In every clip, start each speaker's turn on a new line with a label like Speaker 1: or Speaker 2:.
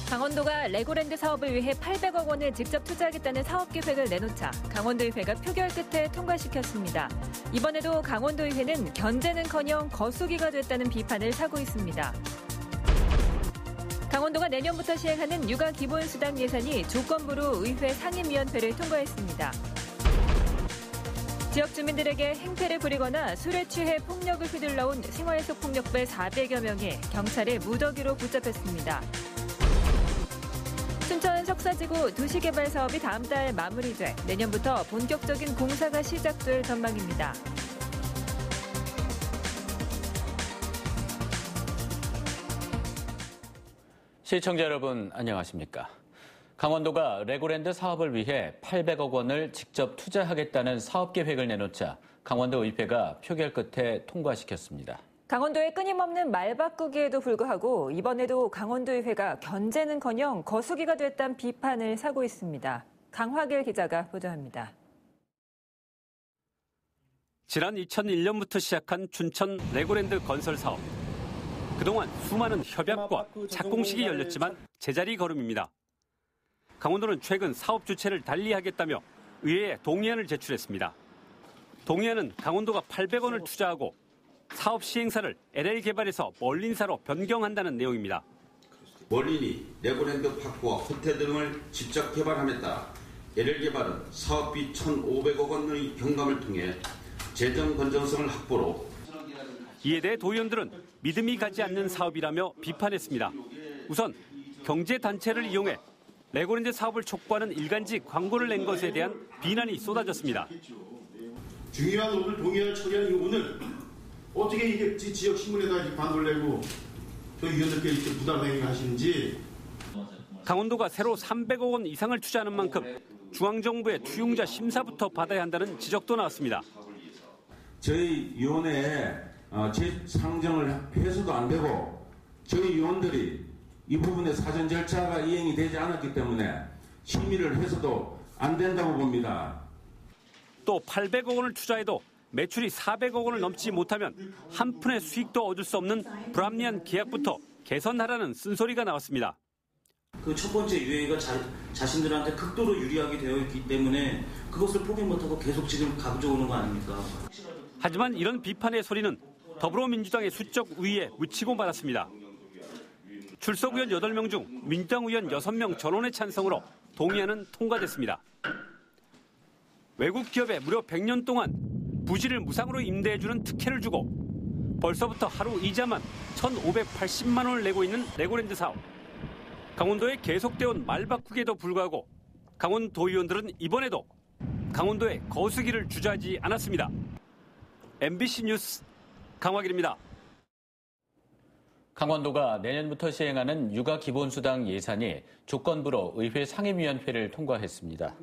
Speaker 1: 강원도가 레고랜드 사업을 위해 800억 원을 직접 투자하겠다는 사업 계획을 내놓자 강원도의회가 표결 끝에 통과시켰습니다. 이번에도 강원도의회는 견제는커녕 거수기가 됐다는 비판을 사고 있습니다. 강원도가 내년부터 시행하는 육아 기본수당 예산이 조건부로 의회 상임위원회를 통과했습니다. 지역 주민들에게 행패를 부리거나 술에 취해 폭력을 휘둘러온 생활 속 폭력배 400여 명이 경찰의 무더기로 붙잡혔습니다. 춘천 석사지구 도시개발 사업이 다음 달 마무리돼 내년부터 본격적인 공사가 시작될 전망입니다.
Speaker 2: 시청자 여러분 안녕하십니까? 강원도가 레고랜드 사업을 위해 800억 원을 직접 투자하겠다는 사업 계획을 내놓자 강원도의회가 표결 끝에 통과시켰습니다.
Speaker 1: 강원도의 끊임없는 말 바꾸기에도 불구하고 이번에도 강원도의회가 견제는커녕 거수기가 됐다는 비판을 사고 있습니다. 강화길 기자가 보도합니다.
Speaker 3: 지난 2001년부터 시작한 춘천 레고랜드 건설 사업. 그동안 수많은 협약과 착공식이 열렸지만 제자리 걸음입니다. 강원도는 최근 사업 주체를 달리하겠다며 의회에 동의안을 제출했습니다. 동의안은 강원도가 800원을 투자하고 사업 시행사를 LL개발에서 멀린사로 변경한다는 내용입니다.
Speaker 4: 멀린이 레고랜드 파크와 호텔 등을 직접 개발함에 따라 LL개발은 사업비 1,500억 원의 경감을 통해 재정 건전성을 확보로
Speaker 3: 이에 대해 도의원들은 믿음이 가지 않는 사업이라며 비판했습니다. 우선 경제단체를 이용해 레고랜드 사업을 촉구하는 일간지 광고를 낸 것에 대한 비난이 쏟아졌습니다.
Speaker 5: 중요한 오늘 동의안을 처리하는 오늘 어떻게 이게 지역 신문에다 광고를 내고 저희 위원들께 이렇게 부담행위 하시는지.
Speaker 3: 강원도가 새로 300억 원 이상을 투자하는 만큼 중앙정부의 투용자 심사부터 받아야 한다는 지적도 나왔습니다.
Speaker 6: 저희 위원회에 재상정을 해서도 안 되고 저희 위원들이 이 부분에 사전 절차가 이행이 되지 않았기 때문에 심의를 해서도 안 된다고 봅니다.
Speaker 3: 또 800억 원을 투자해도 매출이 400억 원을 넘지 못하면 한 푼의 수익도 얻을 수 없는 불합리한 계약부터 개선하라는 쓴소리가 나왔습니다.
Speaker 7: 그 첫 번째 UA가 자신들한테 극도로 유리하게 되어 있기 때문에 그것을 포기 못하고 계속 지금 가져오는 거 아닙니까?
Speaker 3: 하지만 이런 비판의 소리는 더불어민주당의 수적 우위에 묻히고 말았습니다. 출석 의원 8명 중 민주당 의원 6명 전원의 찬성으로 동의안은 통과됐습니다. 외국 기업에 무려 100년 동안 부지를 무상으로 임대해주는 특혜를 주고 벌써부터 하루 이자만 1,580만 원을 내고 있는 레고랜드 사업. 강원도에 계속되어온 말 바꾸기에도 불구하고 강원도의원들은 이번에도 강원도에 거수기를 주저하지 않았습니다. MBC 뉴스 강화길입니다.
Speaker 2: 강원도가 내년부터 시행하는 육아 기본수당 예산이 조건부로 의회 상임위원회를 통과했습니다.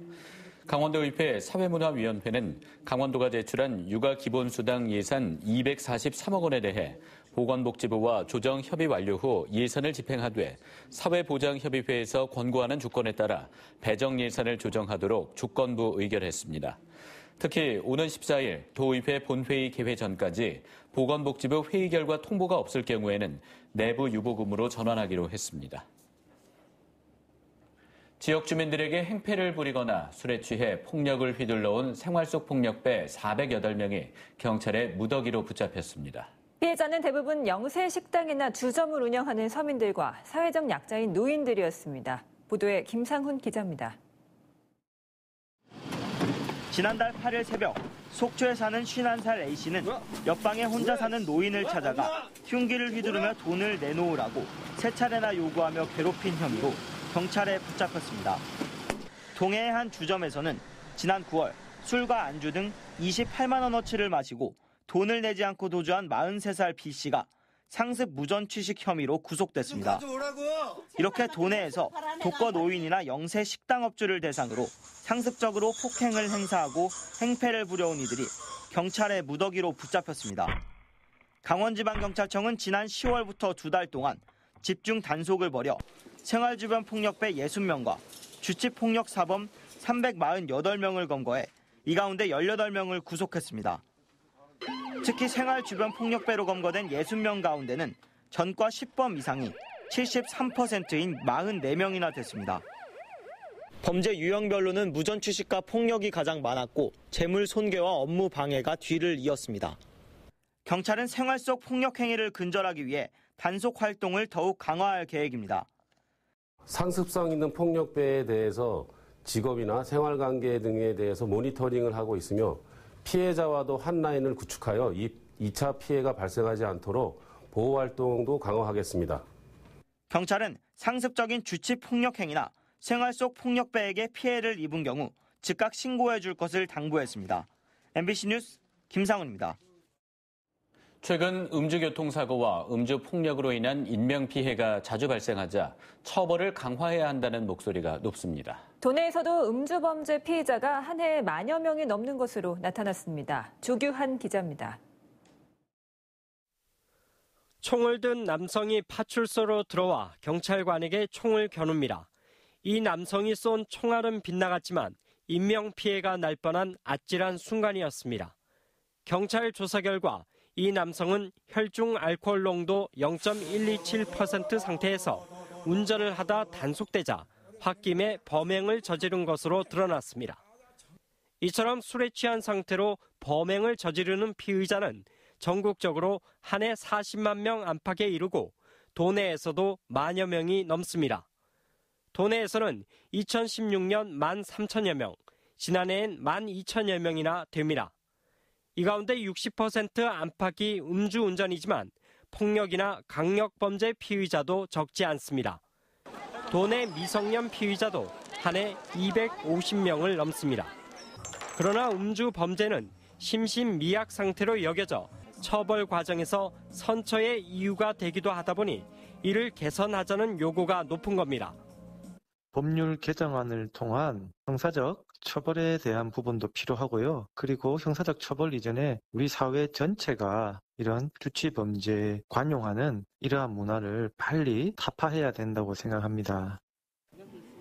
Speaker 2: 강원도의회 사회문화위원회는 강원도가 제출한 육아 기본수당 예산 243억 원에 대해 보건복지부와 조정 협의 완료 후 예산을 집행하되 사회보장협의회에서 권고하는 조건에 따라 배정 예산을 조정하도록 조건부 의결했습니다. 특히 오는 14일 도의회 본회의 개회 전까지 보건복지부 회의 결과 통보가 없을 경우에는 내부 유보금으로 전환하기로 했습니다. 지역 주민들에게 행패를 부리거나 술에 취해 폭력을 휘둘러온 생활 속 폭력배 408명이 경찰의 무더기로 붙잡혔습니다.
Speaker 1: 피해자는 대부분 영세 식당이나 주점을 운영하는 서민들과 사회적 약자인 노인들이었습니다. 보도에 김상훈 기자입니다.
Speaker 8: 지난달 8일 새벽 속초에 사는 51살 A씨는 옆방에 혼자 사는 노인을 찾아가 흉기를 휘두르며 돈을 내놓으라고 3차례나 요구하며 괴롭힌 혐의로 경찰에 붙잡혔습니다. 동해의 한 주점에서는 지난 9월 술과 안주 등 28만 원어치를 마시고 돈을 내지 않고 도주한 43살 B씨가 상습 무전 취식 혐의로 구속됐습니다. 이렇게 도내에서 독거 노인이나 영세 식당업주를 대상으로 상습적으로 폭행을 행사하고 행패를 부려온 이들이 경찰의 무더기로 붙잡혔습니다. 강원지방경찰청은 지난 10월부터 2달 동안 집중 단속을 벌여 생활주변 폭력배 60명과 주치폭력 사범 348명을 검거해 이 가운데 18명을 구속했습니다. 특히 생활주변 폭력배로 검거된 60명 가운데는 전과 10범 이상이 73%인 44명이나 됐습니다. 범죄 유형별로는 무전 취식과 폭력이 가장 많았고 재물 손괴와 업무 방해가 뒤를 이었습니다. 경찰은 생활 속 폭력 행위를 근절하기 위해 단속 활동을 더욱 강화할 계획입니다.
Speaker 9: 상습성 있는 폭력배에 대해서 직업이나 생활관계 등에 대해서 모니터링을 하고 있으며 피해자와도 한 라인을 구축하여 2차 피해가 발생하지 않도록 보호 활동도 강화하겠습니다. 경찰은
Speaker 8: 상습적인 주치 폭력 행위나 생활 속 폭력배에게 피해를 입은 경우 즉각 신고해 줄 것을 당부했습니다. MBC 뉴스 김상훈입니다.
Speaker 2: 최근 음주교통사고와 음주폭력으로 인한 인명피해가 자주 발생하자 처벌을 강화해야 한다는 목소리가 높습니다.
Speaker 1: 도내에서도 음주범죄 피해자가 한 해에 10,000여 명이 넘는 것으로 나타났습니다. 조규한 기자입니다.
Speaker 10: 총을 든 남성이 파출소로 들어와 경찰관에게 총을 겨눕니다. 이 남성이 쏜 총알은 빗나갔지만 인명피해가 날 뻔한 아찔한 순간이었습니다. 경찰 조사 결과 이 남성은 혈중 알코올 농도 0.127% 상태에서 운전을 하다 단속되자 홧김에 범행을 저지른 것으로 드러났습니다. 이처럼 술에 취한 상태로 범행을 저지르는 피의자는 전국적으로 한 해 40만 명 안팎에 이르고 도내에서도 10,000여 명이 넘습니다. 도내에서는 2016년 13,000여 명, 지난해엔 12,000여 명이나 됩니다. 이 가운데 60% 안팎이 음주운전이지만 폭력이나 강력범죄 피의자도 적지 않습니다. 도내 미성년 피의자도 한 해 250명을 넘습니다. 그러나 음주 범죄는 심신미약 상태로 여겨져 처벌 과정에서 선처의 이유가 되기도 하다 보니 이를 개선하자는 요구가 높은 겁니다.
Speaker 11: 법률 개정안을 통한 형사적 처벌에 대한 부분도 필요하고요. 그리고 형사적 처벌 이전에 우리 사회 전체가 이런 주치범죄에 관용하는 이러한 문화를 빨리 타파해야 된다고 생각합니다.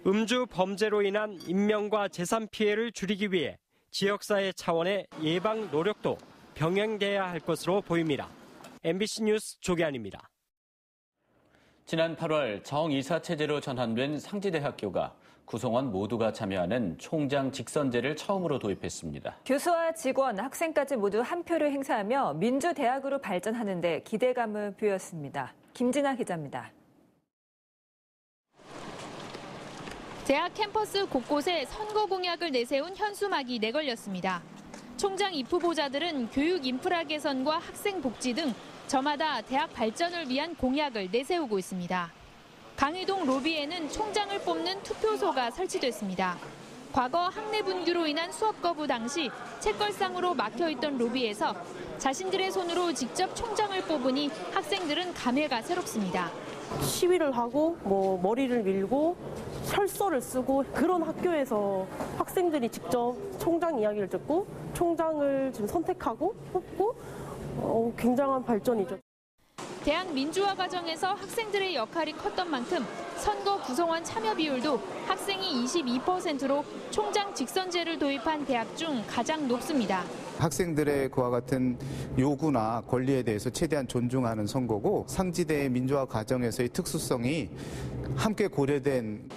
Speaker 10: 음주 범죄로 인한 인명과 재산 피해를 줄이기 위해 지역사회 차원의 예방 노력도 병행돼야 할 것으로 보입니다. MBC 뉴스 조기환입니다.
Speaker 2: 지난 8월 정이사 체제로 전환된 상지대학교가 구성원 모두가 참여하는 총장 직선제를 처음으로 도입했습니다.
Speaker 1: 교수와 직원, 학생까지 모두 한 표를 행사하며 민주대학으로 발전하는 데 기대감을 보였습니다. 김진아 기자입니다.
Speaker 12: 대학 캠퍼스 곳곳에 선거 공약을 내세운 현수막이 내걸렸습니다. 총장 입후보자들은 교육 인프라 개선과 학생 복지 등 저마다 대학 발전을 위한 공약을 내세우고 있습니다. 강의동 로비에는 총장을 뽑는 투표소가 설치됐습니다. 과거 학내 분규로 인한 수업 거부 당시 책걸상으로 막혀있던 로비에서 자신들의 손으로 직접 총장을 뽑으니 학생들은 감회가 새롭습니다.
Speaker 13: 시위를 하고 머리를 밀고 혈서를 쓰고 그런 학교에서 학생들이 직접 총장 이야기를 듣고 총장을 지금 선택하고 뽑고 굉장한 발전이죠.
Speaker 12: 대학 민주화 과정에서 학생들의 역할이 컸던 만큼 선거 구성원 참여 비율도 학생이 22%로 총장 직선제를 도입한 대학 중 가장 높습니다.
Speaker 14: 학생들의 그와 같은 요구나 권리에 대해서 최대한 존중하는 선거고 상지대의 민주화 과정에서의 특수성이 함께 고려된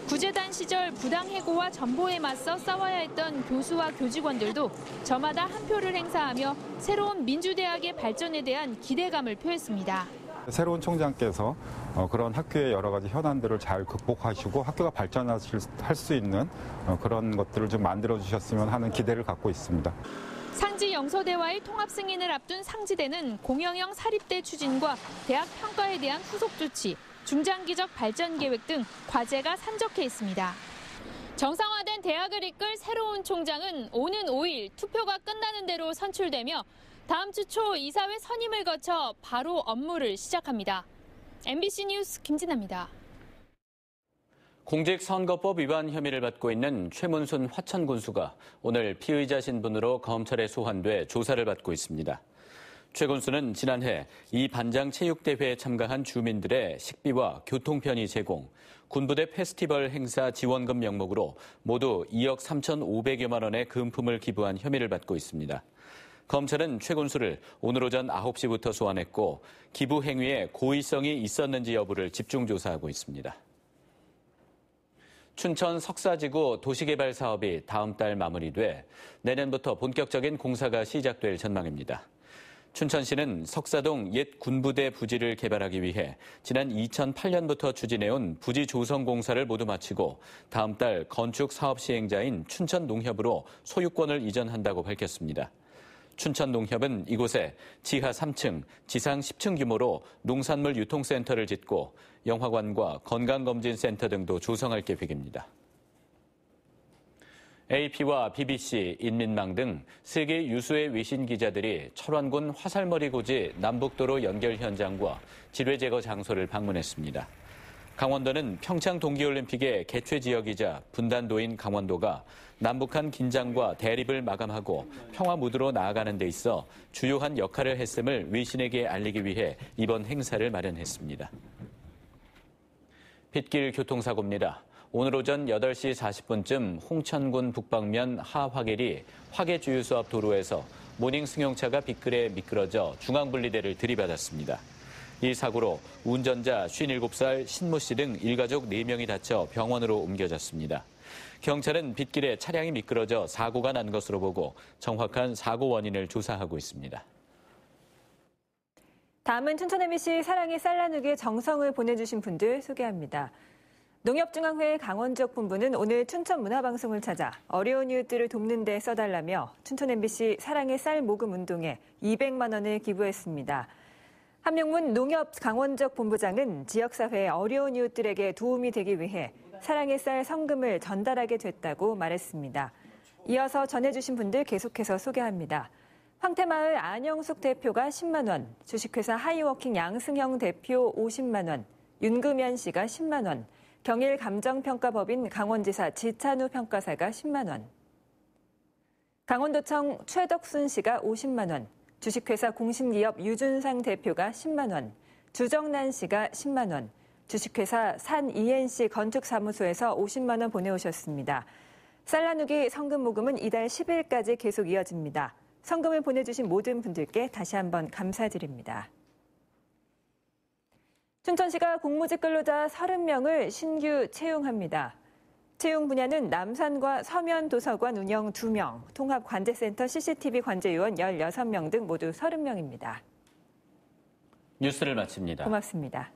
Speaker 12: 구제단 시절 부당해고와 전보에 맞서 싸워야 했던 교수와 교직원들도 저마다 한 표를 행사하며 새로운 민주대학의 발전에 대한 기대감을 표했습니다.
Speaker 15: 새로운 총장께서 그런 학교의 여러 가지 현안들을 잘 극복하시고 학교가 발전할 수 있는 그런 것들을 좀 만들어주셨으면 하는 기대를 갖고 있습니다.
Speaker 12: 상지 영서대와의 통합 승인을 앞둔 상지대는 공영형 사립대 추진과 대학 평가에 대한 후속 조치, 중장기적 발전 계획 등 과제가 산적해 있습니다. 정상화된 대학을 이끌 새로운 총장은 오는 5일 투표가 끝나는 대로 선출되며 다음 주 초 이사회 선임을 거쳐 바로 업무를 시작합니다. MBC 뉴스 김진아입니다.
Speaker 2: 공직선거법 위반 혐의를 받고 있는 최문순 화천 군수가 오늘 피의자 신분으로 검찰에 소환돼 조사를 받고 있습니다. 최군수는 지난해 이 반장 체육대회에 참가한 주민들의 식비와 교통편의 제공, 군부대 페스티벌 행사 지원금 명목으로 모두 2억 3,500여만 원의 금품을 기부한 혐의를 받고 있습니다. 검찰은 최군수를 오늘 오전 9시부터 소환했고 기부 행위에 고의성이 있었는지 여부를 집중 조사하고 있습니다. 춘천 석사지구 도시개발 사업이 다음 달 마무리돼 내년부터 본격적인 공사가 시작될 전망입니다. 춘천시는 석사동 옛 군부대 부지를 개발하기 위해 지난 2008년부터 추진해온 부지 조성 공사를 모두 마치고 다음 달 건축 사업 시행자인 춘천농협으로 소유권을 이전한다고 밝혔습니다. 춘천농협은 이곳에 지하 3층, 지상 10층 규모로 농산물 유통센터를 짓고 영화관과 건강검진센터 등도 조성할 계획입니다. AP와 BBC, 인민망 등 세계 유수의 외신 기자들이 철원군 화살머리 고지 남북도로 연결 현장과 지뢰 제거 장소를 방문했습니다. 강원도는 평창 동계올림픽의 개최 지역이자 분단도인 강원도가 남북한 긴장과 대립을 마감하고 평화 무드로 나아가는 데 있어 주요한 역할을 했음을 외신에게 알리기 위해 이번 행사를 마련했습니다. 빗길 교통사고입니다. 오늘 오전 8시 40분쯤 홍천군 북방면 하화길이 화계주유소 앞 도로에서 모닝 승용차가 빗길에 미끄러져 중앙분리대를 들이받았습니다. 이 사고로 운전자 57살 신모 씨 등 일가족 4명이 다쳐 병원으로 옮겨졌습니다. 경찰은 빗길에 차량이 미끄러져 사고가 난 것으로 보고 정확한 사고 원인을 조사하고 있습니다.
Speaker 1: 다음은 춘천 MBC 사랑의 쌀 나누기에 정성을 보내주신 분들 소개합니다. 농협중앙회 강원지역 본부는 오늘 춘천 문화방송을 찾아 어려운 이웃들을 돕는 데 써달라며 춘천 MBC 사랑의 쌀 모금 운동에 200만 원을 기부했습니다. 한명문 농협 강원지역 본부장은 지역사회의 어려운 이웃들에게 도움이 되기 위해 사랑의 쌀 성금을 전달하게 됐다고 말했습니다. 이어서 전해주신 분들 계속해서 소개합니다. 황태마을 안영숙 대표가 10만 원, 주식회사 하이워킹 양승형 대표 50만 원, 윤금현 씨가 10만 원, 경일 감정평가법인 강원지사 지찬우 평가사가 10만 원, 강원도청 최덕순 씨가 50만 원, 주식회사 공신기업 유준상 대표가 10만 원, 주정란 씨가 10만 원, 주식회사 산 ENC 건축사무소에서 50만 원 보내오셨습니다. 쌀 나누기 성금 모금은 이달 10일까지 계속 이어집니다. 성금을 보내주신 모든 분들께 다시 한번 감사드립니다. 춘천시가 공무직 근로자 30명을 신규 채용합니다. 채용 분야는 남산과 서면 도서관 운영 2명, 통합관제센터 CCTV 관제요원 16명 등 모두 30명입니다.
Speaker 2: 뉴스를 마칩니다.
Speaker 1: 고맙습니다.